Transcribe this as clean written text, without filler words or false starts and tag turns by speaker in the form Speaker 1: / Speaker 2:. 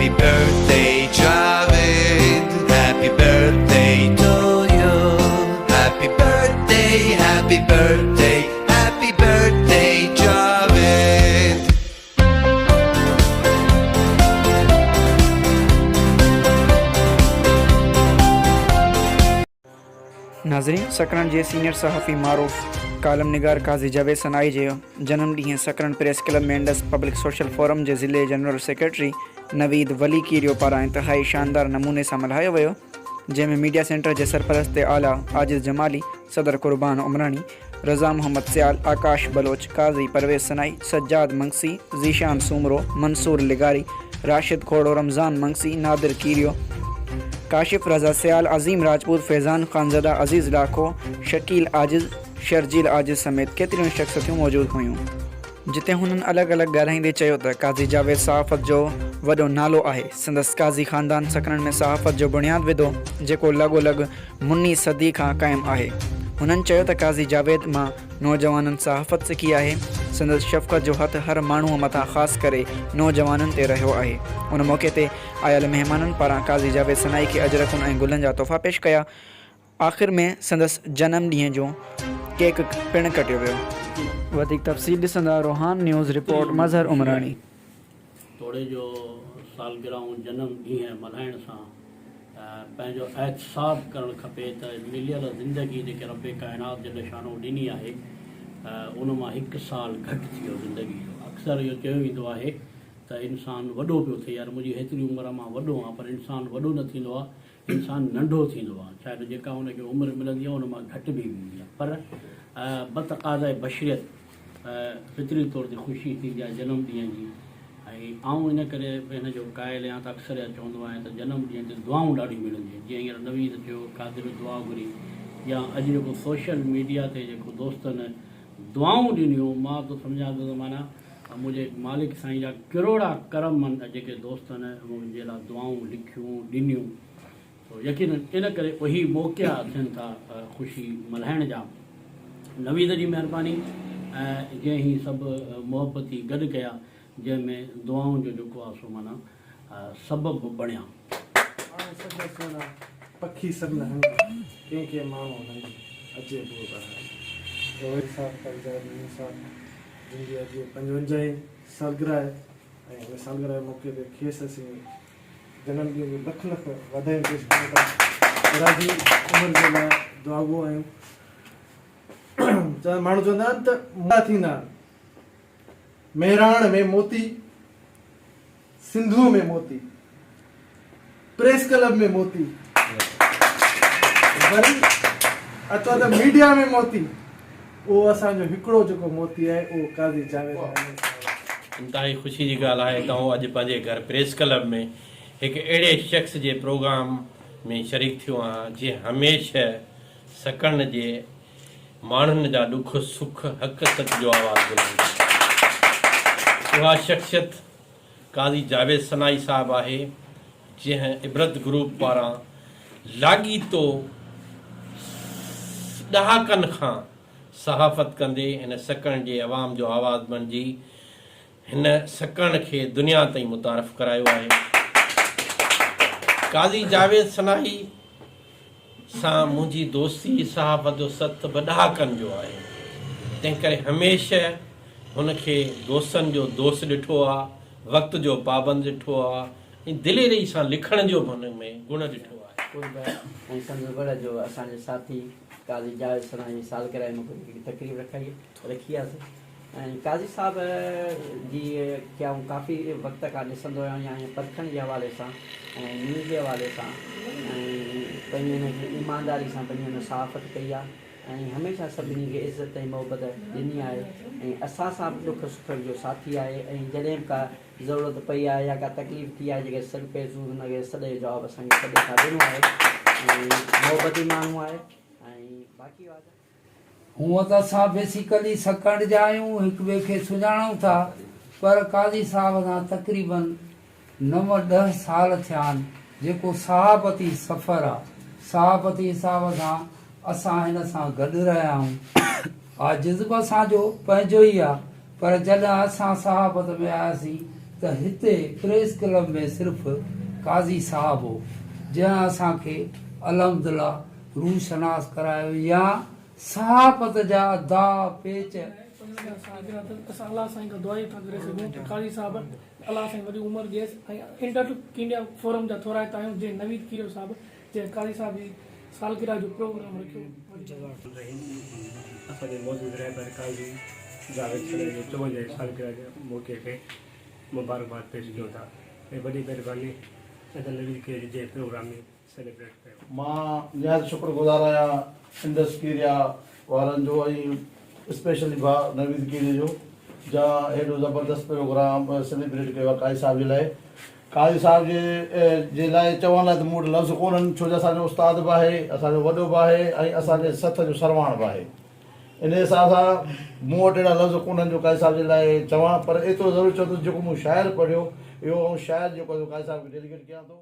Speaker 1: Happy birthday, Javed. Happy birthday to you. Happy birthday, happy birthday, happy birthday, Javed.
Speaker 2: नाज़रीन, सकरण जे senior सहाफ़ी मारूफ़ कालम निगार काज़ी जावेद सनाई जो जन्म ॾींहुं सकरण प्रेस क्लब में इंडस पब्लिक सोशल फोरम जे ज़िले जनरल सेक्रेटरी नवीद वली कीरियो पारां इंतहाई शानदार नमूने सां मल्हायो वियो, जंहिंमें मीडिया सेंटर जे सरपरस्त आला आजिज़ जमाली, सदर कुर्बान उमरानी, रज़ा मोहम्मद सियाल, आकाश बलोच, काज़ी परवेज़ सनाई, सज्जाद मंगसी, ज़ीशान सूमरो, मंसूर लिगारी, राशिद खोड़ो, रमज़ान मंगसी, नादिर कीरियो, काशिफ रज़ा सियाल, अज़ीम राजपूत, फैज़ान खानज़दा, अज़ीज़ लाखो, शकील आजिज़, शर्जील आजिज़ समेत केतिरियूं शख़्सियतूं मौजूदु हुयूं, जिते हुननि अलॻि अलॻि ॻाल्हाईंदे चयो त काज़ी जावेद सहाफ़त जो वॾो नालो आहे। संदसि काज़ी ख़ानदान सकरण में सहाफ़त जो बुनियादु विधो, जेको लॻोलॻि मुनी सदी खां क़ाइमु आहे। हुननि चयो त काज़ी जावेद मां नौजवाननि सहाफ़त सिखी आहे। संदसि शफ़क़त जो हथु हर माण्हूअ मथां ख़ासि करे नौजवाननि ते रहियो आहे। उन मौक़े ते आयल महिमाननि पारां काज़ी जावेद सनाई खे अजरखुन ऐं गुलनि जा तोहफ़ा पेश कया। आख़िर में संदसि जनम ॾींहं जो केक पिणु कटियो वियो। वधीक तफ़सील ॾिसंदा रोहान न्यूज़ रिपोर्ट मज़हर उमरानी।
Speaker 3: तोड़े जो सालगिरह जनम ॾींहुं मल्हाइण सां पंहिंजो एहतसाब करणु खपे त मिलियल ज़िंदगी जेके रब काइनात जे निशानो ॾिनी आहे उन मां हिकु साल घटि थी वियो ज़िंदगी जो। अक्सर इहो चयो वेंदो आहे त इंसानु वॾो पियो थिए, यार मुंहिंजी हेतिरी उमिरि मां वॾो आहे, पर इंसानु वॾो न थींदो आहे, इंसानु नंढो थींदो आहे। शायदि जेका हुनखे उमिरि मिलंदी आहे उन मां घटि बि वेंदी आहे, पर बतक़ाज़ाए बशरियत फितरी तौर ते ख़ुशी थींदी आहे जनम ॾींहं जी। ऐं आउं इन करे हिन जो क़ाइल आहियां त अक्सर चवंदो आहियां त जनम ॾींहं ते दुआऊं ॾाढियूं मिलंदियूं आहिनि। जीअं हींअर नवीद चयो कादिर दुआ घुरी, या अॼु जेको सोशल मीडिया ते जेको दोस्तनि दुआऊं ॾिनियूं, मां त सम्झां थो त माना मुंहिंजे मालिक साईं जा किरोड़ा करम जेके दोस्तनि मुंहिंजे लाइ दुआऊं लिखियूं ॾिनियूं, यकीन इन करे उही मौक़िया थियनि था ख़ुशी मल्हाइण जा। नवीद जी महिरबानी ऐं जंहिं ही सभु मुहबती गॾु कया, जंहिंमें दुआउनि जो जेको आहे सो माना सबबु बणिया।
Speaker 4: पखी सभु न हंग कंहिंखे माण्हू हंग अचे पोइ जिनजी अॼु 55 सालगिरह आहे ऐं हिन सालगिरह जे मौक़े ते खेसि असीं जनम ॾींहं जो लख लख वाधायूं पेश कयूं था। राजी उमिरि जे लाइ दुआगो आहियूं। माण्हू चवंदा आहिनि त मुंडा थींदा आहिनि, मेहराण में मोती, सिंधू में मोती, प्रेस क्लब में मोती, वरी अचो त मीडिया में मोती। उहो असांजो हिकिड़ो जेको मोती आहे उहो काज़ी जावेद आहे।
Speaker 5: इंतहाई ख़ुशी जी ॻाल्हि आहे त अॼु पंहिंजे घर प्रेस क्लब में हिकु अहिड़े शख़्स जे प्रोग्राम में शरीक थियो आहियां जीअं हमेशह सकण जे माण्हुनि जा ॾुख सुख हक़ तक जो आवाज़ु ॿुधंदी। उहा शख़्सियत काज़ी जावेद सनाई साहिबु आहे, जंहिं इबरत ग्रुप पारां लाॻीतो ॾहाकनि खां सहाफ़त कंदे हिन सकण जे अवाम जो आवाज़ु बणिजी हिन सकण खे दुनिया ताईं मुतारफ़ करायो आहे। काज़ी जावेद सनाई सां मुंहिंजी दोस्ती सहाफ़त जो सत ॾहाकनि जो आहे, तंहिं करे हमेशह हुनखे दोस्तनि जो दोस्त ॾिठो आहे, वक़्त जो पाबंद ॾिठो आहे ऐं दिलेरी सां लिखण जो बि हुन में गुण ॾिठो आहे।
Speaker 6: ऐं संदसि जो असांजे साथी काज़ी जावेद सनाई सालगिरह में हिकिड़ी तकरीब रखी आहे ऐं काज़ी साहब जी क्या आऊं काफ़ी वक़्त खां ॾिसंदो आहियां ऐं परखण जे हवाले सां ऐं न्यूज़ जे हवाले सां ऐं पंहिंजी हिनखे ईमानदारी सां पंहिंजी हुन सहाफ़त कई आहे ऐं हमेशह सभिनी खे इज़त ऐं मोहबत ॾिनी आहे ऐं असां सां बि ॾुख सुख जो साथी आहे ऐं जॾहिं बि का ज़रूरत पई आहे या का तकलीफ़ थी आहे जेके सॾु पैसूं हुनखे सॼे जवाबु असांखे सॼे खां ॾिनो आहे ऐं मोहबती माण्हू आहे ऐं बाक़ी वात
Speaker 7: हूअं त असां बेसिकली सकण जा आहियूं, हिक ॿिए खे सुञाणूं था, पर काज़ी साहब सां तक़रीबन 9-10 साल थिया आहिनि जेको सहाबती सफ़र आहे। सहाबती साहब सां असां हिन सां गॾु रहिया आहियूं। जज़्बा असांजो पंहिंजो ई आहे, पर जॾहिं असां सहाबत में आयासीं त हिते प्रेस क्लब में सिर्फ़ु काज़ी साहब हो जंहिं असांखे अलहमदिल्ला रूह शनास करायो या सहाफ़त जा दा पेच
Speaker 8: असां अलाह साईं खां दुआ था करे सघूं त क़ाज़ी साहिब अलाह साईं वॾी उमिरि ॾियसि ऐं इंटर इंडिया फोरम जा थोरा हितां आहियूं जंहिं नवीद कीरियो साहिब जंहिं क़ाज़ी साहिब जी सालगिरह जो प्रोग्राम रखियो।
Speaker 9: असांजे मौजूदु रहबर क़ाज़ी जावेद सनाई जे 54 सालगिरह जे मौक़े ते मुबारकबाद पेश कयूं था ऐं वॾी महिरबानी नवीद कीर जे प्रोग्राम में सेलिब्रेट कयो।
Speaker 10: मां निहायत शुक्रगुज़ार आहियां इंडस कीरिया वारनि जो ऐं स्पेशली भाउ नवीद कीरी जो जहाँ हेॾो ज़बरदस्त प्रोग्राम सेलिब्रेट कयो आहे क़ाज़ी साहिब जे लाइ। क़ाज़ी साहिब जे लाइ चवण लाइ त मूं वटि लफ़्ज़ कोन्हनि छो जो असांजो उस्ताद बि आहे, असांजो वॾो बि आहे ऐं असांजे सथ जो सरवाण बि आहे। इन हिसाब सां मूं वटि अहिड़ा लफ़्ज़ कोन्हनि जो क़ाज़ी साहिब जे लाइ चवां, पर एतिरो ज़रूरु चवंदुसि जेको मूं शाइर पढ़ियो इहो शाइर जेको क़ाज़ी साहिब खे डेलीकेट कयां थो।